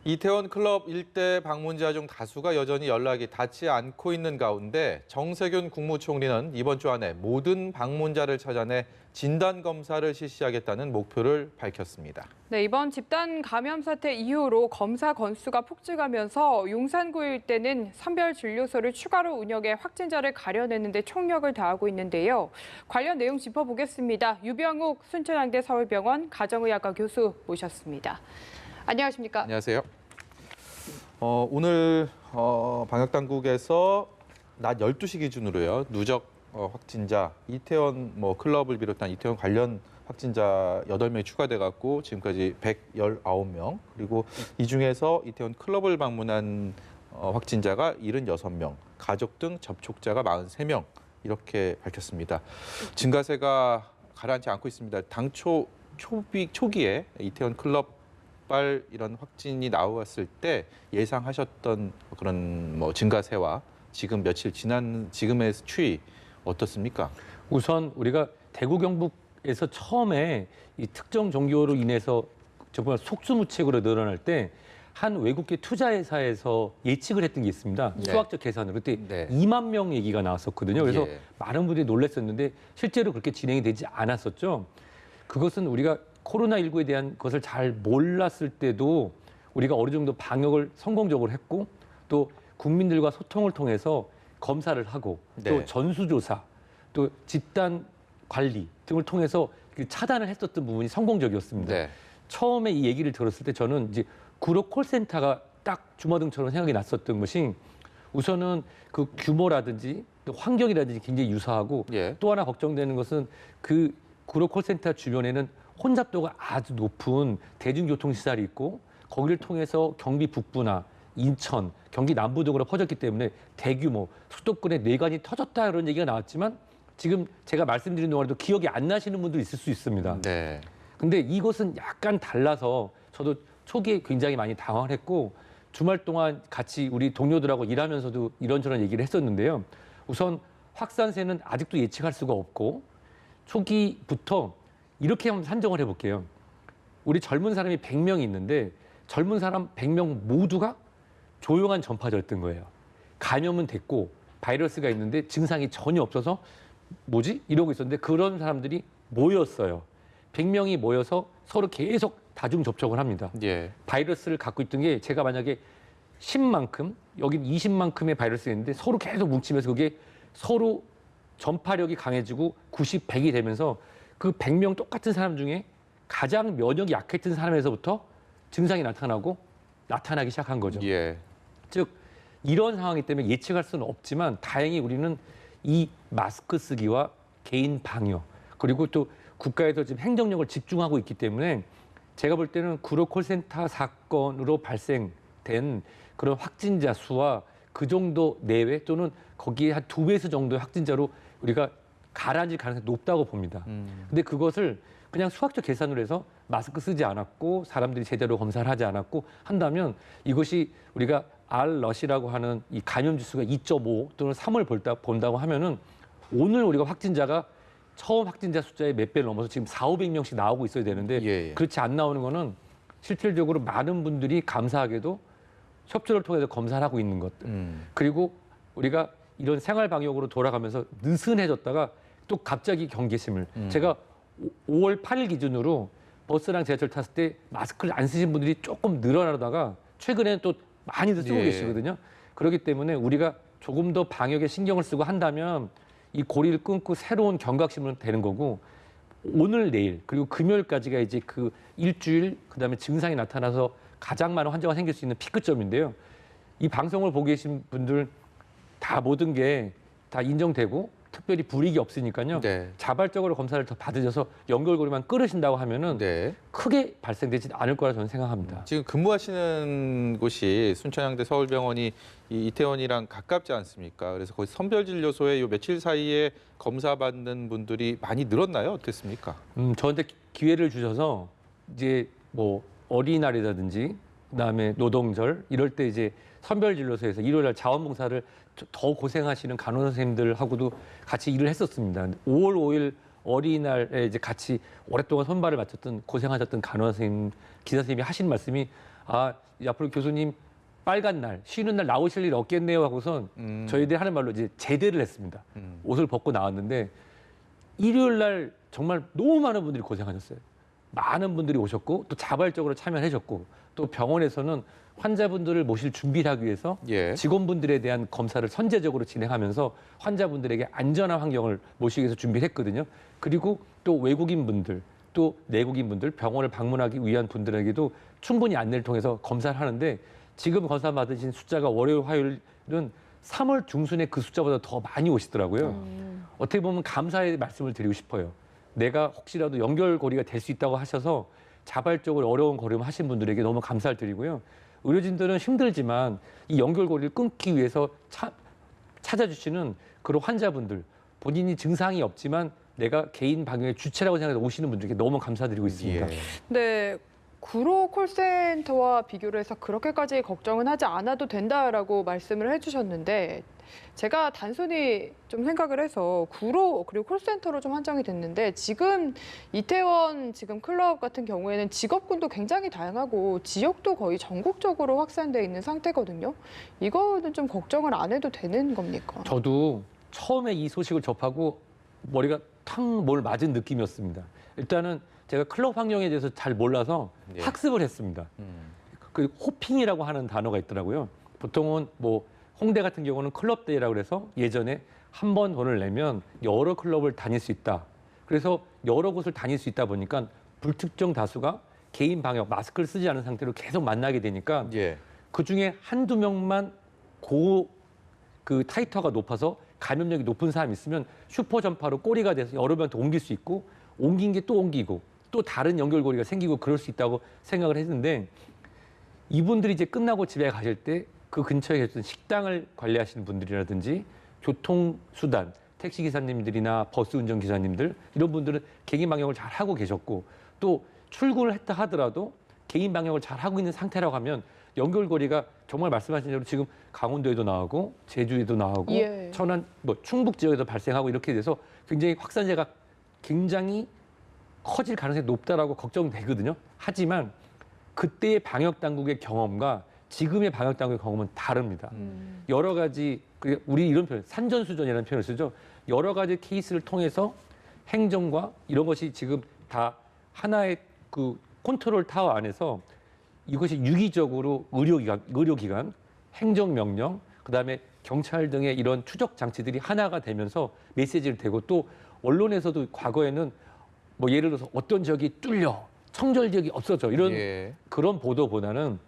이태원 클럽 일대 방문자 중 다수가 여전히 연락이 닿지 않고 있는 가운데 정세균 국무총리는 이번 주 안에 모든 방문자를 찾아내 진단 검사를 실시하겠다는 목표를 밝혔습니다. 네, 이번 집단 감염 사태 이후로 검사 건수가 폭증하면서 용산구 일대는 선별 진료소를 추가로 운영해 확진자를 가려내는 데 총력을 다하고 있는데요. 관련 내용 짚어보겠습니다. 유병욱 순천향대 서울병원 가정의학과 교수 모셨습니다. 안녕하십니까? 안녕하세요. 오늘 방역당국에서 낮 12시 기준으로요. 누적 확진자 이태원 클럽을 비롯한 이태원 관련 확진자 8명이 추가돼 갖고 지금까지 119명, 그리고 이 중에서 이태원 클럽을 방문한 확진자가 76명, 가족 등 접촉자가 43명 이렇게 밝혔습니다. 증가세가 가라앉지 않고 있습니다. 당초 초기에 이태원 클럽 이런 확진이 나왔을 때 예상하셨던 그런 증가세와 지금 며칠 지난 지금의 추이 어떻습니까? 우선 우리가 대구 경북에서 처음에 이 특정 종교로 인해서 정말 속수무책으로 늘어날 때 한 외국계 투자회사에서 예측을 했던 게 있습니다. 네. 수학적 계산으로 그때 네. 2만 명 얘기가 나왔었거든요. 그래서 예. 많은 분들이 놀랐었는데 실제로 그렇게 진행이 되지 않았었죠. 그것은 우리가 코로나19에 대한 것을 잘 몰랐을 때도 우리가 어느 정도 방역을 성공적으로 했고 또 국민들과 소통을 통해서 검사를 하고 또 네. 전수조사 또 집단 관리 등을 통해서 차단을 했었던 부분이 성공적이었습니다. 네. 처음에 이 얘기를 들었을 때 저는 이제 구로 콜센터가 딱 주마등처럼 생각이 났었던 것이 우선은 그 규모라든지 또 환경이라든지 굉장히 유사하고 예. 또 하나 걱정되는 것은 그 구로 콜센터 주변에는 혼잡도가 아주 높은 대중교통시설이 있고 거기를 통해서 경기 북부나 인천, 경기 남부 등으로 퍼졌기 때문에 대규모 수도권의 뇌관이 터졌다 이런 얘기가 나왔지만 지금 제가 말씀드린 동안에도 기억이 안 나시는 분도 있을 수 있습니다. 네. 근데 이것은 약간 달라서 저도 초기에 굉장히 많이 당황을 했고 주말 동안 같이 우리 동료들하고 일하면서도 이런저런 얘기를 했었는데요. 우선 확산세는 아직도 예측할 수가 없고 초기부터 이렇게 한번 산정을 해볼게요. 우리 젊은 사람이 100명이 있는데 젊은 사람 100명 모두가 조용한 전파자였던 거예요. 감염은 됐고 바이러스가 있는데 증상이 전혀 없어서 뭐지? 이러고 있었는데 그런 사람들이 모였어요. 100명이 모여서 서로 계속 다중 접촉을 합니다. 예. 바이러스를 갖고 있던 게 제가 만약에 10만큼, 여긴 20만큼의 바이러스가 있는데 서로 계속 뭉치면서 그게 서로 전파력이 강해지고 90, 100이 되면서 그 100명 똑같은 사람 중에 가장 면역이 약했던 사람에서부터 증상이 나타나기 시작한 거죠. 예. 즉 이런 상황이기 때문에 예측할 수는 없지만 다행히 우리는 이 마스크 쓰기와 개인 방역 그리고 또 국가에서 지금 행정력을 집중하고 있기 때문에 제가 볼 때는 구로 콜센터 사건으로 발생된 그런 확진자 수와 그 정도 내외 또는 거기에 한 2배수 정도의 확진자로 우리가 가라앉을 가능성이 높다고 봅니다. 근데 그것을 그냥 수학적 계산으로 해서 마스크 쓰지 않았고 사람들이 제대로 검사를 하지 않았고 한다면 이것이 우리가 R러시라고 하는 이 감염 지수가 2.5 또는 3을 본다고 하면은 오늘 우리가 확진자가 처음 확진자 숫자의 몇 배를 넘어서 지금 400~500명씩 나오고 있어야 되는데 예. 그렇지 안 나오는 거는 실질적으로 많은 분들이 감사하게도 협조를 통해서 검사를 하고 있는 것들. 그리고 우리가 이런 생활 방역으로 돌아가면서 느슨해졌다가 또 갑자기 경계심을 제가 5월 8일 기준으로 버스랑 지하철 탔을 때 마스크를 안 쓰신 분들이 조금 늘어나다가 최근에는 또 많이들 쓰고 예. 계시거든요. 그렇기 때문에 우리가 조금 더 방역에 신경을 쓰고 한다면 이 고리를 끊고 새로운 경각심은 되는 거고 오늘 내일 그리고 금요일까지가 이제 그 일주일 그다음에 증상이 나타나서 가장 많은 환자가 생길 수 있는 피크점인데요. 이 방송을 보고 계신 분들 다 모든 게 다 인정되고 특별히 불이익이 없으니까요. 네. 자발적으로 검사를 더 받으셔서 연결고리만 끊으신다고 하면은 네. 크게 발생되지 않을 거라 저는 생각합니다. 지금 근무하시는 곳이 순천향대 서울병원이 이태원이랑 가깝지 않습니까? 그래서 거기 선별진료소에 요 며칠 사이에 검사받는 분들이 많이 늘었나요? 어떻습니까? 저한테 기회를 주셔서 이제 뭐 어린이날이라든지 그다음에 노동절 이럴 때 이제 선별진료소에서 일요일날 자원봉사를 더 고생하시는 간호사 선생님들하고도 같이 일을 했었습니다. 5월 5일 어린이날에 이제 같이 오랫동안 손발을 맞췄던 고생하셨던 간호사 선생님, 기사 선생님이 하신 말씀이 아, 앞으로 교수님 빨간 날, 쉬는 날 나오실 일 없겠네요 하고선 저희들이 하는 말로 이제 제대를 했습니다. 옷을 벗고 나왔는데 일요일 날 정말 너무 많은 분들이 고생하셨어요. 많은 분들이 오셨고 또 자발적으로 참여하셨고 또 병원에서는 환자분들을 모실 준비를 하기 위해서 예. 직원분들에 대한 검사를 선제적으로 진행하면서 환자분들에게 안전한 환경을 모시기 위해서 준비를 했거든요. 그리고 또 외국인분들 또 내국인분들 병원을 방문하기 위한 분들에게도 충분히 안내를 통해서 검사를 하는데 지금 검사 받으신 숫자가 월요일, 화요일은 3월 중순에 그 숫자보다 더 많이 오시더라고요. 어떻게 보면 감사의 말씀을 드리고 싶어요. 내가 혹시라도 연결고리가 될 수 있다고 하셔서 자발적으로 어려운 걸음 하신 분들에게 너무 감사를 드리고요. 의료진들은 힘들지만 이 연결고리를 끊기 위해서 찾아주시는 그런 환자분들, 본인이 증상이 없지만 내가 개인 방역의 주체라고 생각해서 오시는 분들께 너무 감사드리고 있습니다. 예. 네. 구로 콜센터와 비교를 해서 그렇게까지 걱정은 하지 않아도 된다라고 말씀을 해주셨는데 제가 단순히 좀 생각을 해서 구로 그리고 콜센터로 좀 한정이 됐는데 지금 이태원 지금 클럽 같은 경우에는 직업군도 굉장히 다양하고 지역도 거의 전국적으로 확산돼 있는 상태거든요. 이거는 좀 걱정을 안 해도 되는 겁니까? 저도 처음에 이 소식을 접하고 머리가 탕 뭘 맞은 느낌이었습니다. 일단은 제가 클럽 환경에 대해서 잘 몰라서 예. 학습을 했습니다. 그 호핑이라고 하는 단어가 있더라고요. 보통은 뭐 홍대 같은 경우는 클럽데이라고 그래서 예전에 한 번 돈을 내면 여러 클럽을 다닐 수 있다. 그래서 여러 곳을 다닐 수 있다 보니까 불특정 다수가 개인 방역 마스크를 쓰지 않은 상태로 계속 만나게 되니까 예. 그 중에 한두 명만 그 타이터가 높아서 감염력이 높은 사람이 있으면 슈퍼 전파로 꼬리가 돼서 여러 명한테 옮길 수 있고 옮긴 게 또 옮기고 또 다른 연결고리가 생기고 그럴 수 있다고 생각을 했는데 이분들이 이제 끝나고 집에 가실 때 그 근처에 계신 식당을 관리하시는 분들이라든지 교통수단, 택시기사님들이나 버스 운전기사님들 이런 분들은 개인 방역을 잘 하고 계셨고 또 출근을 했다 하더라도 개인 방역을 잘 하고 있는 상태라고 하면 연결고리가 정말 말씀하신 대로 지금 강원도에도 나오고 제주에도 나오고 예. 천안, 뭐 충북 지역에도 발생하고 이렇게 돼서 굉장히 확산세가 굉장히 커질 가능성이 높다라고 걱정되거든요. 하지만 그때의 방역 당국의 경험과 지금의 방역 당국의 경험은 다릅니다. 여러 가지 우리 이런 표현, 산전수전이라는 표현을 쓰죠. 여러 가지 케이스를 통해서 행정과 이런 것이 지금 다 하나의 그 컨트롤 타워 안에서 이것이 유기적으로 의료기관, 행정명령, 그다음에 경찰 등의 이런 추적 장치들이 하나가 되면서 메시지를 대고 또 언론에서도 과거에는 뭐 예를 들어서 어떤 지역이 뚫려, 청절 지역이 없어져 이런 예. 그런 보도보다는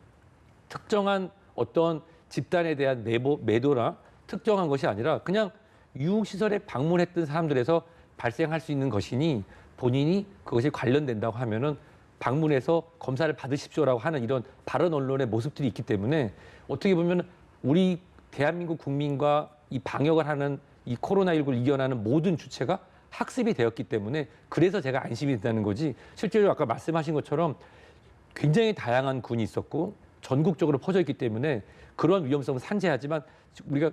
특정한 어떤 집단에 대한 매도나 특정한 것이 아니라 그냥 유흥시설에 방문했던 사람들에서 발생할 수 있는 것이니 본인이 그것이 관련된다고 하면은 방문해서 검사를 받으십시오라고 하는 이런 바른 언론의 모습들이 있기 때문에 어떻게 보면 우리 대한민국 국민과 이 방역을 하는 이 코로나19를 이겨나는 모든 주체가 학습이 되었기 때문에 그래서 제가 안심이 된다는 거지 실제로 아까 말씀하신 것처럼 굉장히 다양한 군이 있었고 전국적으로 퍼져 있기 때문에 그런 위험성을 산재하지만 우리가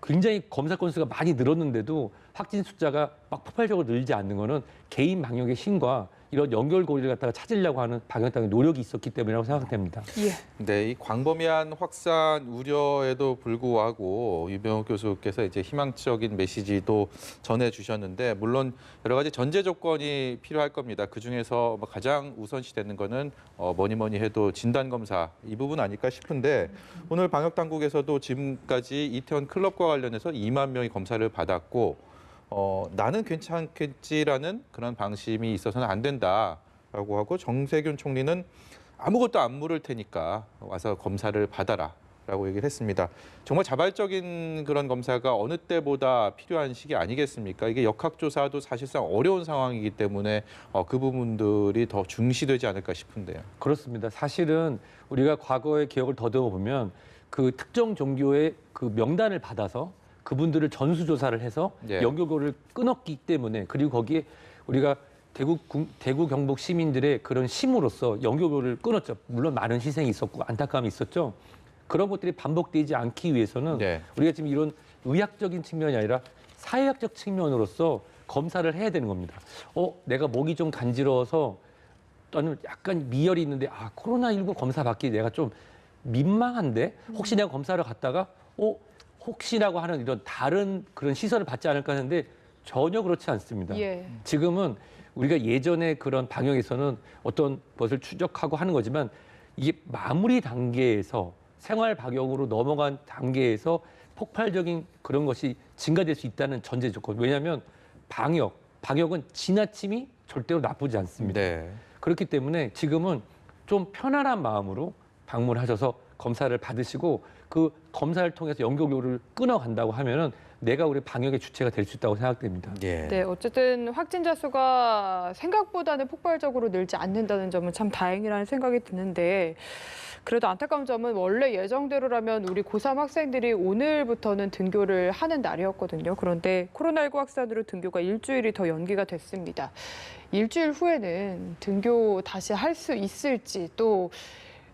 굉장히 검사 건수가 많이 늘었는데도 확진 숫자가 막 폭발적으로 늘지 않는 거는 개인 방역의 힘과 이런 연결고리를 갖다가 찾으려고 하는 방역당의 노력이 있었기 때문이라고 생각됩니다. 예. 네, 이 광범위한 확산 우려에도 불구하고 유병욱 교수께서 이제 희망적인 메시지도 전해주셨는데 물론 여러 가지 전제 조건이 필요할 겁니다. 그 중에서 가장 우선시 되는 거는 뭐니 해도 진단 검사 이 부분 아닐까 싶은데 오늘 방역 당국에서도 지금까지 이태원 클럽과 관련해서 2만 명이 검사를 받았고. 나는 괜찮겠지라는 그런 방심이 있어서는 안 된다라고 하고 정세균 총리는 아무것도 안 물을 테니까 와서 검사를 받아라라고 얘기를 했습니다. 정말 자발적인 그런 검사가 어느 때보다 필요한 시기 아니겠습니까? 이게 역학조사도 사실상 어려운 상황이기 때문에 그 부분들이 더 중시되지 않을까 싶은데요. 그렇습니다. 사실은 우리가 과거의 기억을 더듬어 보면 그 특정 종교의 그 명단을 받아서 그분들을 전수조사를 해서 예. 연결고리를 끊었기 때문에 그리고 거기에 우리가 대구 경북 시민들의 그런 힘으로써 연결고리를 끊었죠. 물론 많은 희생이 있었고 안타까움이 있었죠. 그런 것들이 반복되지 않기 위해서는 네. 우리가 지금 이런 의학적인 측면이 아니라 사회학적 측면으로서 검사를 해야 되는 겁니다. 내가 목이 좀 간지러워서 나는 약간 미열이 있는데 코로나19 검사 받기 내가 좀 민망한데 혹시 내가 검사를 갔다가 혹시라고 하는 이런 다른 그런 시선을 받지 않을까 하는데 전혀 그렇지 않습니다. 예. 지금은 우리가 예전에 그런 방역에서는 어떤 것을 추적하고 하는 거지만 이게 마무리 단계에서 생활 방역으로 넘어간 단계에서 폭발적인 그런 것이 증가될 수 있다는 전제 조건. 왜냐하면 방역은 지나침이 절대로 나쁘지 않습니다. 네. 그렇기 때문에 지금은 좀 편안한 마음으로 방문하셔서 검사를 받으시고 그 검사를 통해서 연결고리를 끊어간다고 하면은 내가 우리 방역의 주체가 될 수 있다고 생각됩니다. 예. 네, 어쨌든 확진자 수가 생각보다는 폭발적으로 늘지 않는다는 점은 참 다행이라는 생각이 드는데 그래도 안타까운 점은 원래 예정대로라면 우리 고3 학생들이 오늘부터는 등교를 하는 날이었거든요. 그런데 코로나19 확산으로 등교가 일주일이 더 연기가 됐습니다. 일주일 후에는 등교 다시 할 수 있을지 또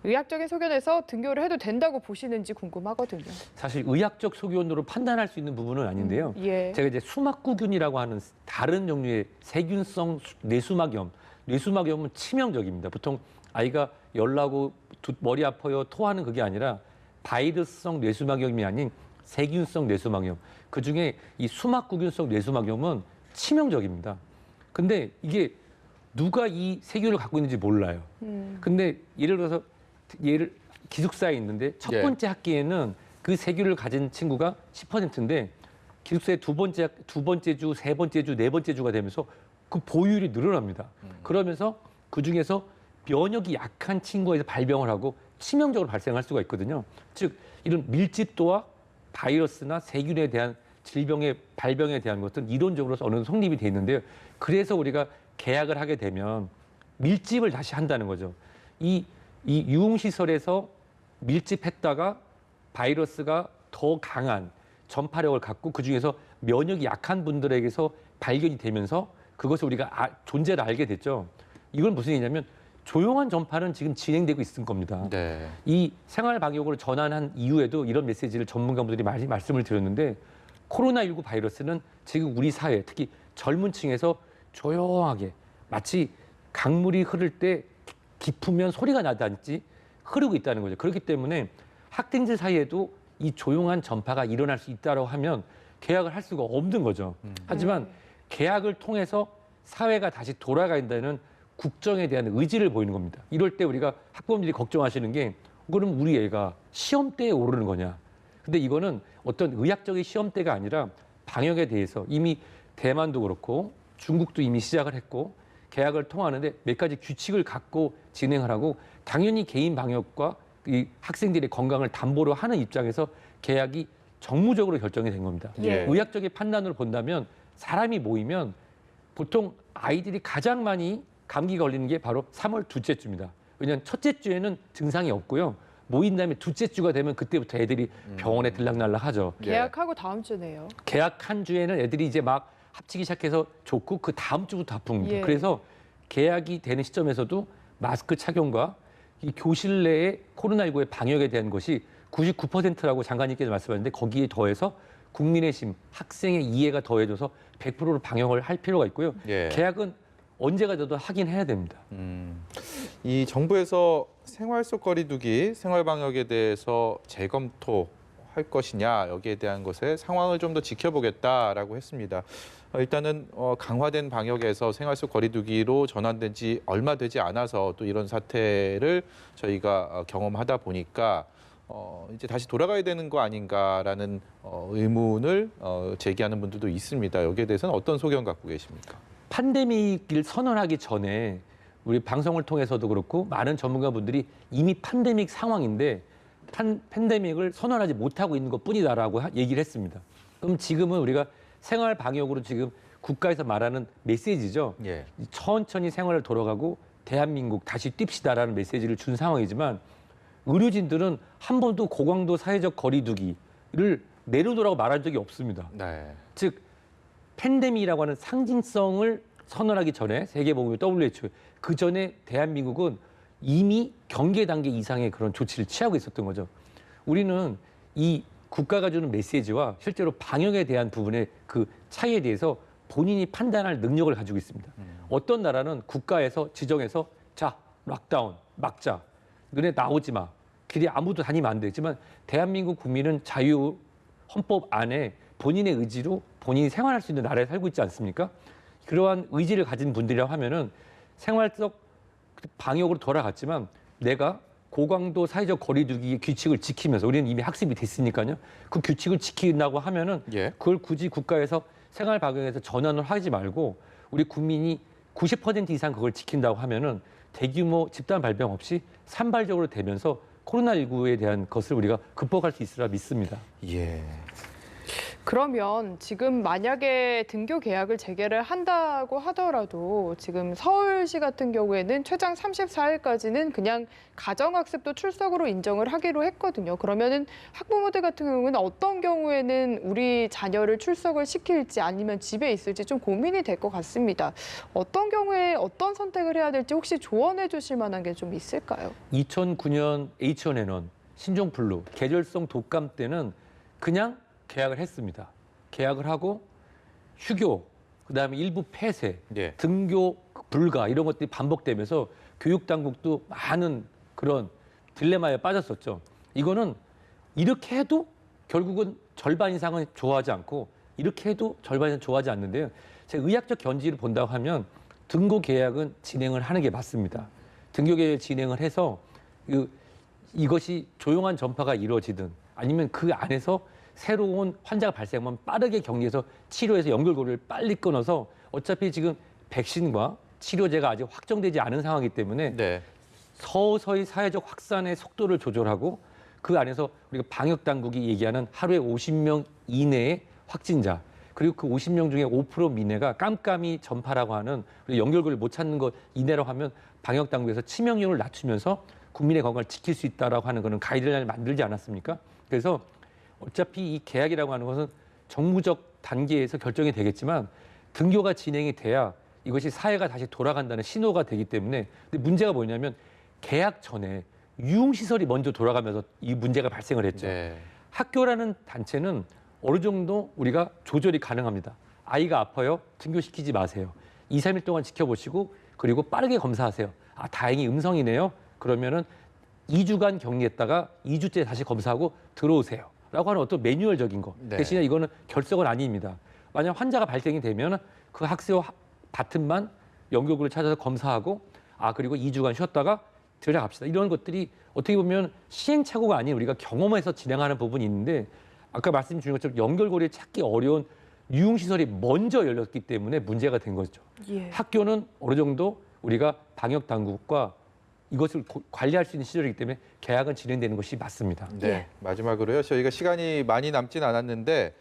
의학적인 소견에서 등교를 해도 된다고 보시는지 궁금하거든요. 사실 의학적 소견으로 판단할 수 있는 부분은 아닌데요. 예. 제가 이제 수막구균이라고 하는 다른 종류의 세균성 뇌수막염, 뇌수막염은 치명적입니다. 보통 아이가 열나고 머리 아파요, 토하는 그게 아니라 바이러스성 뇌수막염이 아닌 세균성 뇌수막염. 그중에 이 수막구균성 뇌수막염은 치명적입니다. 근데 이게 누가 이 세균을 갖고 있는지 몰라요. 근데 예를 들어서 기숙사에 있는데 첫 예. 번째 학기에는 그 세균을 가진 친구가 10%인데 기숙사의 두 번째 주, 세 번째 주, 네 번째 주가 되면서 그 보유율이 늘어납니다. 그러면서 그 중에서 면역이 약한 친구에서 발병을 하고 치명적으로 발생할 수가 있거든요. 즉 이런 밀집도와 바이러스나 세균에 대한 질병의 발병에 대한 것들은 이론적으로 어느 정도 성립이 돼 있는데요. 그래서 우리가 계약을 하게 되면 밀집을 다시 한다는 거죠. 이 유흥시설에서 밀집했다가 바이러스가 더 강한 전파력을 갖고 그중에서 면역이 약한 분들에게서 발견이 되면서 그것을 우리가 존재를 알게 됐죠. 이건 무슨 얘기냐면 조용한 전파는 지금 진행되고 있을 겁니다. 네. 이 생활 방역으로 전환한 이후에도 이런 메시지를 전문가분들이 많이 말씀을 드렸는데 코로나19 바이러스는 지금 우리 사회, 특히 젊은 층에서 조용하게 마치 강물이 흐를 때 깊으면 소리가 나다든지 흐르고 있다는 거죠. 그렇기 때문에 학생들 사이에도 이 조용한 전파가 일어날 수 있다고 하면 계약을 할 수가 없는 거죠. 하지만 계약을 통해서 사회가 다시 돌아간다는 국정에 대한 의지를 보이는 겁니다. 이럴 때 우리가 학부모님들이 걱정하시는 게 그럼 우리 애가 시험대에 오르는 거냐. 근데 이거는 어떤 의학적인 시험대가 아니라 방역에 대해서 이미 대만도 그렇고 중국도 이미 시작을 했고 계약을 통하는데 몇 가지 규칙을 갖고 진행을 하고 당연히 개인 방역과 이 학생들의 건강을 담보로 하는 입장에서 계약이 정무적으로 결정이 된 겁니다. 예. 의학적인 판단으로 본다면 사람이 모이면 보통 아이들이 가장 많이 감기 걸리는 게 바로 3월 둘째 주입니다. 왜냐하면 첫째 주에는 증상이 없고요. 모인 다음에 둘째 주가 되면 그때부터 애들이 병원에 들락날락 하죠. 계약하고 다음 주네요. 계약한 주에는 애들이 이제 막 합치기 시작해서 좋고 그 다음 주부터 아픕니다. 예. 그래서 계약이 되는 시점에서도 마스크 착용과 이 교실 내에 코로나19의 방역에 대한 것이 99%라고 장관님께서 말씀하셨는데 거기에 더해서 국민의 심, 학생의 이해가 더해져서 100%로 방역을 할 필요가 있고요. 예. 계약은 언제가 돼도 하긴 해야 됩니다. 이 정부에서 생활 속 거리두기, 생활 방역에 대해서 재검토할 것이냐 여기에 대한 것에 상황을 좀 더 지켜보겠다라고 했습니다. 일단은 강화된 방역에서 생활 속 거리두기로 전환된 지 얼마 되지 않아서 또 이런 사태를 저희가 경험하다 보니까 이제 다시 돌아가야 되는 거 아닌가라는 의문을 제기하는 분들도 있습니다. 여기에 대해서는 어떤 소견 갖고 계십니까? 팬데믹을 선언하기 전에 우리 방송을 통해서도 그렇고 많은 전문가분들이 이미 팬데믹 상황인데 팬데믹을 선언하지 못하고 있는 것뿐이다라고 얘기를 했습니다. 그럼 지금은 우리가 생활 방역으로 지금 국가에서 말하는 메시지죠. 예. 천천히 생활을 돌아가고 대한민국 다시 뜁시다라는 메시지를 준 상황이지만 의료진들은 한 번도 고강도 사회적 거리두기를 내려놓으라고 말한 적이 없습니다. 네. 즉 팬데믹이라고 하는 상징성을 선언하기 전에 세계보건기구 WHO 그 전에 대한민국은 이미 경계 단계 이상의 그런 조치를 취하고 있었던 거죠. 우리는 이 국가가 주는 메시지와 실제로 방역에 대한 부분의 그 차이에 대해서 본인이 판단할 능력을 가지고 있습니다. 어떤 나라는 국가에서 지정해서 자, 락다운, 막자. 너네 나오지 마. 길에 아무도 다니면 안 되지만 대한민국 국민은 자유 헌법 안에 본인의 의지로 본인이 생활할 수 있는 나라에 살고 있지 않습니까? 그러한 의지를 가진 분들이라고 하면은 생활적 방역으로 돌아갔지만 내가 고강도 사회적 거리두기의 규칙을 지키면서 우리는 이미 학습이 됐으니까요. 그 규칙을 지킨다고 하면은 예. 그걸 굳이 국가에서 생활 방역에서 전환을 하지 말고 우리 국민이 90% 이상 그걸 지킨다고 하면은 대규모 집단 발병 없이 산발적으로 되면서 코로나19에 대한 것을 우리가 극복할 수 있으리라 믿습니다. 예. 그러면 지금 만약에 등교 계약을 재개를 한다고 하더라도 지금 서울시 같은 경우에는 최장 34일까지는 그냥 가정학습도 출석으로 인정을 하기로 했거든요. 그러면은 학부모들 같은 경우는 어떤 경우에는 우리 자녀를 출석을 시킬지 아니면 집에 있을지 좀 고민이 될 것 같습니다. 어떤 경우에 어떤 선택을 해야 될지 혹시 조언해 주실 만한 게 좀 있을까요? 2009년 H1N1 신종플루 계절성 독감 때는 그냥 계약을 했습니다. 계약을 하고 휴교, 그다음에 일부 폐쇄, 예. 등교 불가 이런 것들이 반복되면서 교육 당국도 많은 그런 딜레마에 빠졌었죠. 이거는 이렇게 해도 결국은 절반 이상은 좋아하지 않고 이렇게 해도 절반 이상은 좋아하지 않는데요. 제 의학적 견지를 본다고 하면 등교 계약은 진행을 하는 게 맞습니다. 등교 계약 진행을 해서 이것이 조용한 전파가 이루어지든 아니면 그 안에서 새로운 환자가 발생하면 빠르게 격리해서 치료해서 연결고리를 빨리 끊어서 어차피 지금 백신과 치료제가 아직 확정되지 않은 상황이기 때문에 네. 서서히 사회적 확산의 속도를 조절하고 그 안에서 우리가 방역 당국이 얘기하는 하루에 50명 이내의 확진자 그리고 그 50명 중에 5% 미내가 깜깜이 전파라고 하는 연결고리를 못 찾는 것 이내라고 하면 방역 당국에서 치명률을 낮추면서 국민의 건강을 지킬 수 있다라고 하는 거는 가이드라인을 만들지 않았습니까? 그래서 어차피 이 계약이라고 하는 것은 정무적 단계에서 결정이 되겠지만 등교가 진행이 돼야 이것이 사회가 다시 돌아간다는 신호가 되기 때문에 근데 문제가 뭐냐면 계약 전에 유흥시설이 먼저 돌아가면서 이 문제가 발생을 했죠. 네. 학교라는 단체는 어느 정도 우리가 조절이 가능합니다. 아이가 아파요? 등교시키지 마세요. 2, 3일 동안 지켜보시고 그리고 빠르게 검사하세요. 아, 다행히 음성이네요. 그러면은 2주간 격리했다가 2주째 다시 검사하고 들어오세요. 라고 하는 어떤 매뉴얼적인 거. 네. 대신에 이거는 결석은 아닙니다. 만약 환자가 발생이 되면 그 학생과 같은만 연결고리를 찾아서 검사하고 그리고 2주간 쉬었다가 들어갑시다. 이런 것들이 어떻게 보면 시행착오가 아닌 우리가 경험해서 진행하는 부분이 있는데 아까 말씀 주신 것처럼 연결고리를 찾기 어려운 유흥시설이 먼저 열렸기 때문에 문제가 된 거죠. 예. 학교는 어느 정도 우리가 방역 당국과 이것을 관리할 수 있는 시절이기 때문에 계약은 진행되는 것이 맞습니다. 네. 예. 마지막으로요. 저희가 시간이 많이 남진 않았는데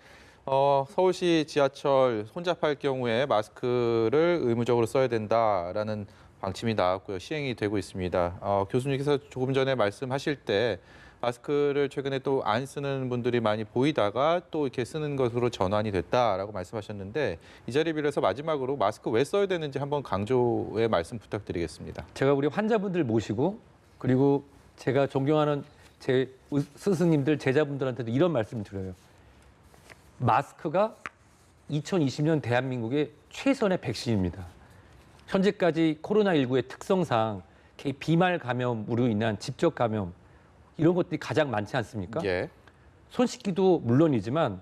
서울시 지하철 혼잡할 경우에 마스크를 의무적으로 써야 된다라는 방침이 나왔고요. 시행이 되고 있습니다. 교수님께서 조금 전에 말씀하실 때 마스크를 최근에 또 안 쓰는 분들이 많이 보이다가 또 이렇게 쓰는 것으로 전환이 됐다라고 말씀하셨는데 이 자리 빌어서 마지막으로 마스크 왜 써야 되는지 한번 강조의 말씀 부탁드리겠습니다. 제가 우리 환자분들 모시고 그리고 제가 존경하는 제 스승님들, 제자분들한테도 이런 말씀을 드려요. 마스크가 2020년 대한민국의 최선의 백신입니다. 현재까지 코로나19의 특성상 비말 감염으로 인한 직접 감염 이런 것들이 가장 많지 않습니까? 예. 손 씻기도 물론이지만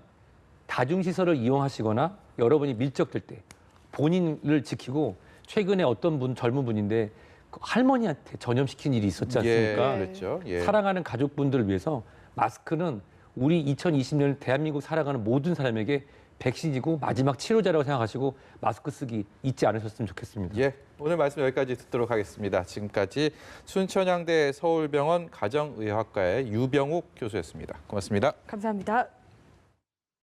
다중시설을 이용하시거나 여러분이 밀접될 때 본인을 지키고 최근에 어떤 분 젊은 분인데 그 할머니한테 전염시킨 일이 있었지 않습니까? 예, 그렇죠. 예. 사랑하는 가족분들을 위해서 마스크는 우리 2020년 대한민국 살아가는 모든 사람에게 백신이고 마지막 치료제라고 생각하시고 마스크 쓰기 잊지 않으셨으면 좋겠습니다. 예, 오늘 말씀 여기까지 듣도록 하겠습니다. 지금까지 순천향대 서울병원 가정의학과의 유병욱 교수였습니다. 고맙습니다. 감사합니다.